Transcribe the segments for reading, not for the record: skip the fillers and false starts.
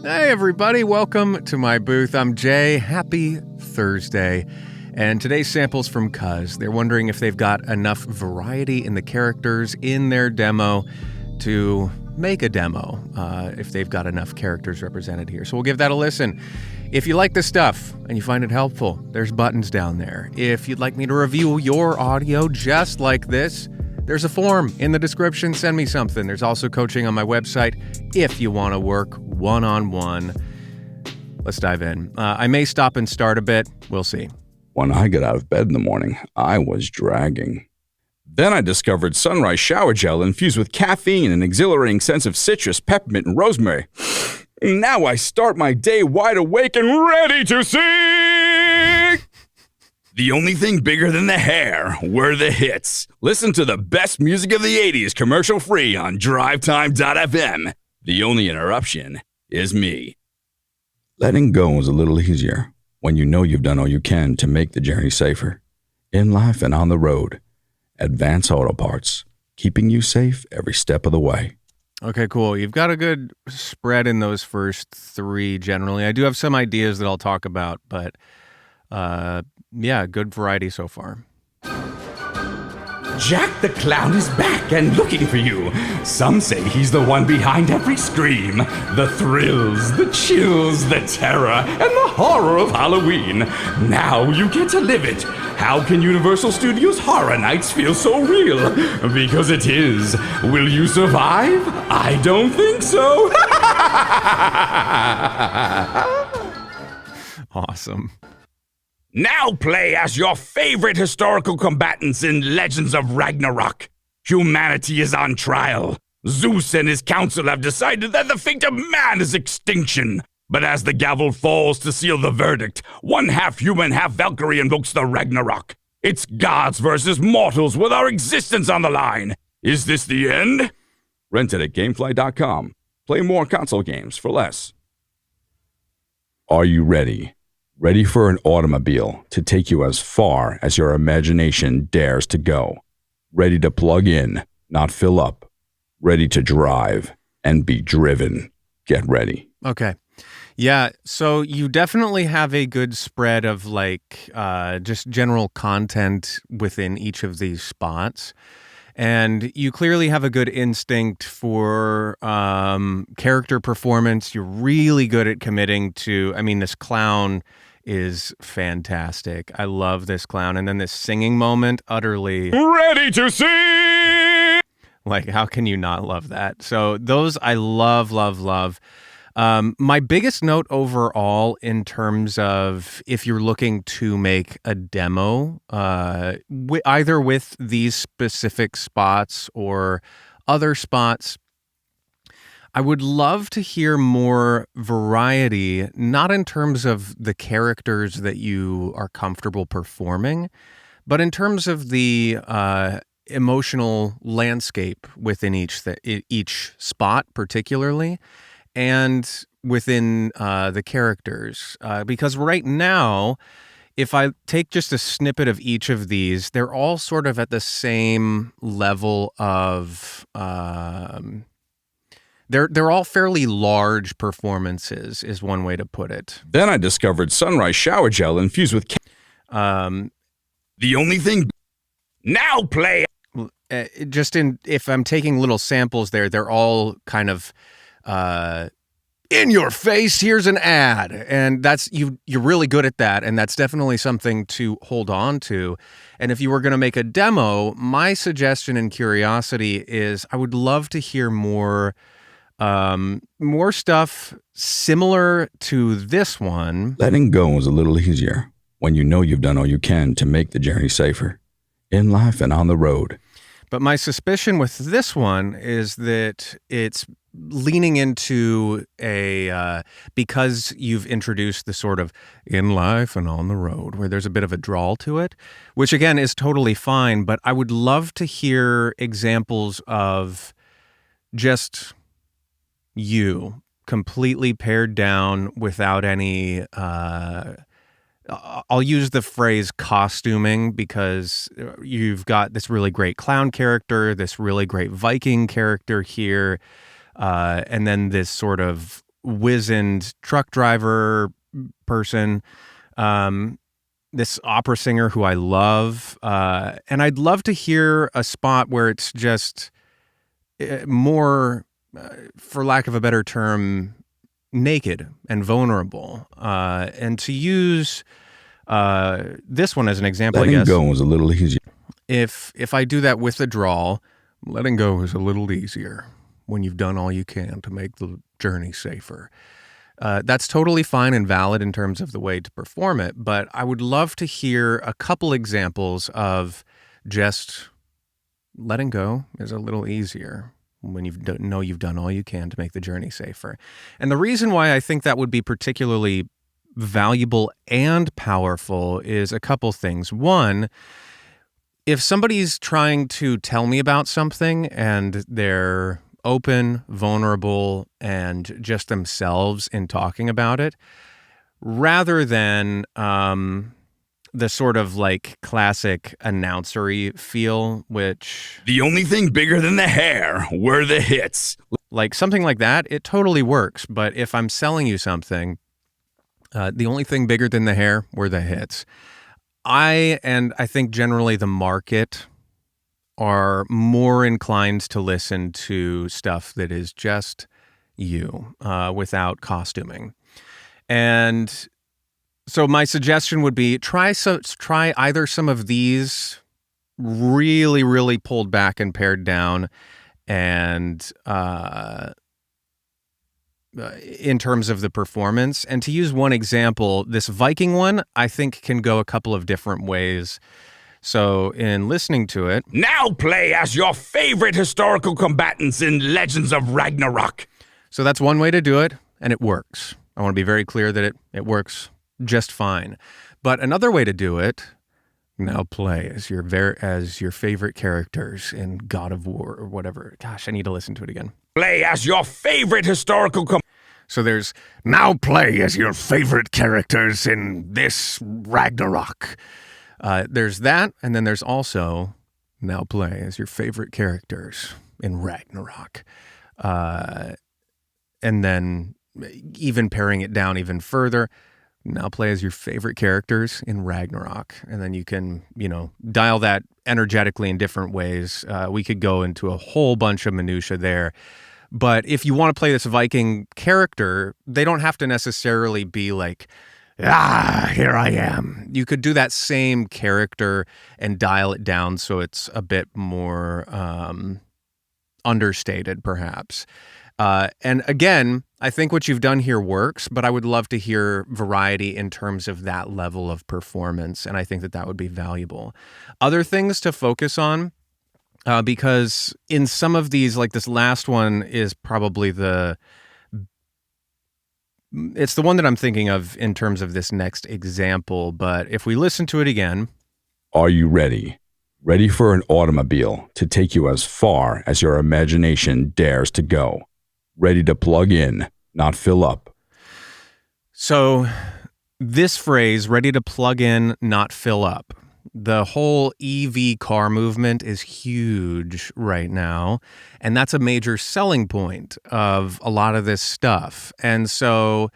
Hey everybody, welcome to my booth. I'm Jay. Happy Thursday. And today's sample's from Cuz. They're wondering if they've got enough variety in the characters in their demo to make a demo, if they've got enough characters represented here. So we'll give that a listen. If you like this stuff and you find it helpful, there's buttons down there. If you'd like me to review your audio just like this, there's a form in the description. Send me something. There's also coaching on my website if you want to work one-on-one. Let's dive in. I may stop and start a bit. We'll see. When I got out of bed in the morning, I was dragging. Then I discovered Sunrise Shower Gel infused with caffeine and an exhilarating sense of citrus, peppermint, and rosemary. Now I start my day wide awake and ready to sing! The only thing bigger than the hair were the hits. Listen to the best music of the 80s commercial-free on drivetime.fm. The only interruption is me. Letting go is a little easier when you know you've done all you can to make the journey safer. In life and on the road, Advance Auto Parts, keeping you safe every step of the way. Okay, cool. You've got a good spread in those first three generally. I do have some ideas that I'll talk about, but yeah, good variety so far. Jack the Clown is back and looking for you. Some say he's the one behind every scream. The thrills, the chills, the terror, and the horror of Halloween. Now you get to live it. How can Universal Studios Horror Nights feel so real? Because it is. Will you survive? I don't think so. Awesome. Now play as your favorite historical combatants in Legends of Ragnarok. Humanity is on trial. Zeus and his council have decided that the fate of man is extinction. But as the gavel falls to seal the verdict, one half human, half Valkyrie invokes the Ragnarok. It's gods versus mortals with our existence on the line. Is this the end? Rent it at Gamefly.com. Play more console games for less. Are you ready? Ready for an automobile to take you as far as your imagination dares to go. Ready to plug in, not fill up. Ready to drive and be driven. Get ready. Okay. Yeah, so you definitely have a good spread of just general content within each of these spots. And you clearly have a good instinct for character performance. You're really good at committing to, this clown is fantastic. I love this clown. And then this singing moment, utterly ready to sing! How can you not love that? So those I love, love, love. My biggest note overall in terms of if you're looking to make a demo, either with these specific spots or other spots, I would love to hear more variety, not in terms of the characters that you are comfortable performing, but in terms of the emotional landscape within each spot particularly, and within the characters. Because right now, if I take just a snippet of each of these, they're all sort of at the same level of... They're all fairly large performances, is one way to put it. Then I discovered Sunrise Shower Gel infused with... The only thing... Now play... if I'm taking little samples there, they're all kind of... in your face, here's an ad. And that's you're really good at that. And that's definitely something to hold on to. And if you were going to make a demo, my suggestion and curiosity is I would love to hear more stuff similar to this one. Letting go is a little easier when you know you've done all you can to make the journey safer. In life and on the road. But my suspicion with this one is that it's leaning into because you've introduced the sort of in life and on the road where there's a bit of a drawl to it, which again is totally fine. But I would love to hear examples of just you completely pared down without any I'll use the phrase costuming because you've got this really great clown character, this really great Viking character here, and then this sort of wizened truck driver person, this opera singer who I love, and I'd love to hear a spot where it's just more, for lack of a better term, naked and vulnerable, and to use this one as an example, I Letting guess. go was a little easier. If I do that with the drawl, letting go is a little easier when you've done all you can to make the journey safer. That's totally fine and valid in terms of the way to perform it, but I would love to hear a couple examples of just letting go is a little easier when you know you've done all you can to make the journey safer. And the reason why I think that would be particularly valuable and powerful is a couple things. One, if somebody's trying to tell me about something and they're open, vulnerable, and just themselves in talking about it, rather than the sort of like classic announcery feel, which The only thing bigger than the hair were the hits. like something like that, it totally works. But if I'm selling you something, the only thing bigger than the hair were the hits. I think generally the market are more inclined to listen to stuff that is just you, without costuming. And so my suggestion would be try either some of these really, really pulled back and pared down, and in terms of the performance. And to use one example, this Viking one, I think can go a couple of different ways. So in listening to it, Now play as your favorite historical combatants in Legends of Ragnarok. so that's one way to do it, and it works. I want to be very clear that it works just fine. But another way to do it, now play as your favorite characters in God of War or whatever. Gosh, I need to listen to it again. Play as your favorite historical So there's now play as your favorite characters in this Ragnarok. There's that, and then there's also now play as your favorite characters in Ragnarok. And then even paring it down even further, now play as your favorite characters in Ragnarok. And then you can, dial that energetically in different ways. We could go into a whole bunch of minutia there. But if you want to play this Viking character, they don't have to necessarily be like, here I am. You could do that same character and dial it down so it's a bit more understated, perhaps. And again, I think what you've done here works, but I would love to hear variety in terms of that level of performance, and I think that would be valuable. Other things to focus on, because in some of these, like this last one is probably it's the one that I'm thinking of in terms of this next example, but if we listen to it again. Are you ready? Ready for an automobile to take you as far as your imagination dares to go? Ready to plug in, not fill up. So this phrase, ready to plug in, not fill up. The whole EV car movement is huge right now, and that's a major selling point of a lot of this stuff. And so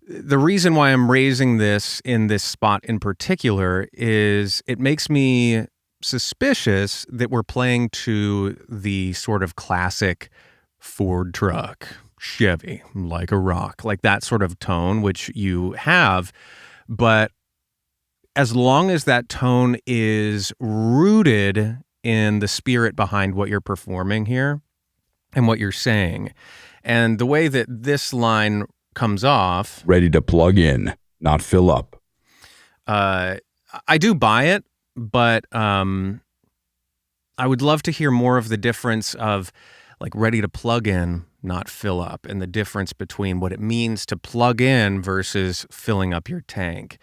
the reason why I'm raising this in this spot in particular is it makes me suspicious that we're playing to the sort of classic Ford truck, Chevy, like a rock, like that sort of tone, which you have. But as long as that tone is rooted in the spirit behind what you're performing here and what you're saying, and the way that this line comes off. Ready to plug in, not fill up. I do buy it, but I would love to hear more of the difference of like ready to plug in, not fill up, and the difference between what it means to plug in versus filling up your tank.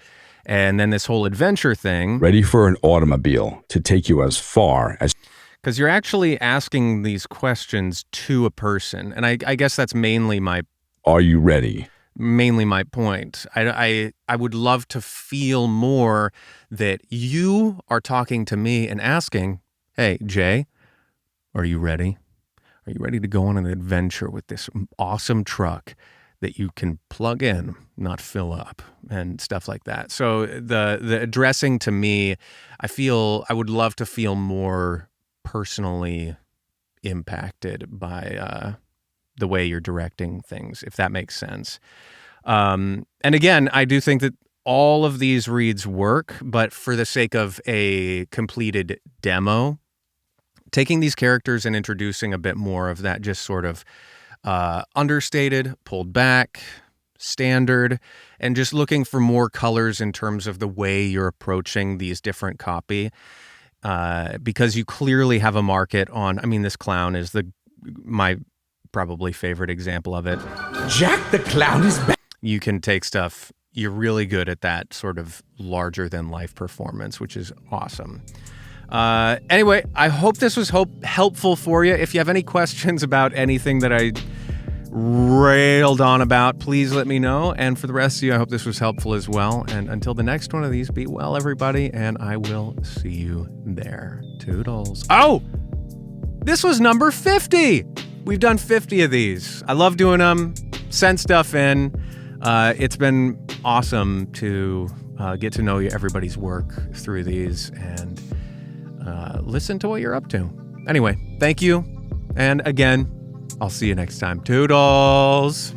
And then this whole adventure thing. Ready for an automobile to take you as far as... Because you're actually asking these questions to a person. And I guess that's mainly my... Are you ready? Mainly my point. I would love to feel more that you are talking to me and asking, hey, Jay, are you ready? Are you ready to go on an adventure with this awesome truck that you can plug in, not fill up, and stuff like that. So the addressing, to me, I would love to feel more personally impacted by the way you're directing things, if that makes sense. And again, I do think that all of these reads work, but for the sake of a completed demo, taking these characters and introducing a bit more of that just sort of understated, pulled back, standard, and just looking for more colors in terms of the way you're approaching these different copy, because you clearly have a market on, I mean, this clown is my probably favorite example of it. Jack the Clown is back. You can take stuff, you're really good at that sort of larger than life performance, which is awesome. Anyway, I hope this was helpful for you. If you have any questions about anything that I railed on about, please let me know. And for the rest of you, I hope this was helpful as well. And until the next one of these, be well, everybody, and I will see you there. Toodles. Oh, this was number 50. We've done 50 of these. I love doing them. Send stuff in. It's been awesome to get to know everybody's work through these and listen to what you're up to. Anyway, thank you. And again, I'll see you next time. Toodles.